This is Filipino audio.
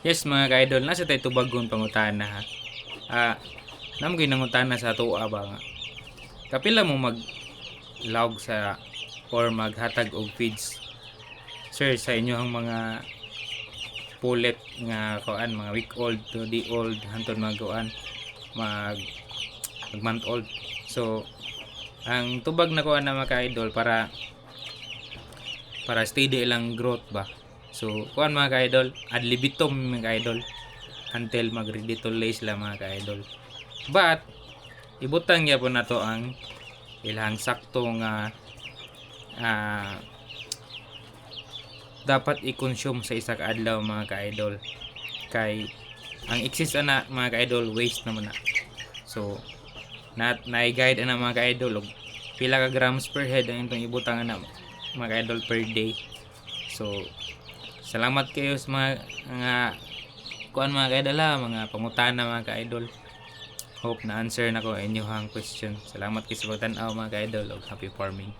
Yes mga ka-idol, nasa tayo tubagon pangutana ha. Namo ginangutana sa tuwa ba nga. Kapila mo mag-log sa or maghatag og feeds sir sa inyohang mga pulet nga kuan, mga week old to day old hantod mag kuan, mag month old. So ang tubag na kuan na mga ka-idol para steady lang growth ba. So kuan mga ka-idol, ad libitum mga ka-idol until mag-ready to lay sila mga ka-idol. But ibutang gyapon nato ang ilang sakto nga dapat i-consume sa isa ka adlaw mga ka-idol. Kay ang excess ana mga ka-idol waste naman na. So na-guide ana mga ka-idol og pila ka grams per head ang itong ibutang ana mga ka-idol per day. So salamat kayo sa mga kuan mga ka-idol ha, mga pangutana mga ka-idol. Hope na answer na ko inyo hang question. Salamat kayo sa pagtan-aw mga ka-idol og happy farming.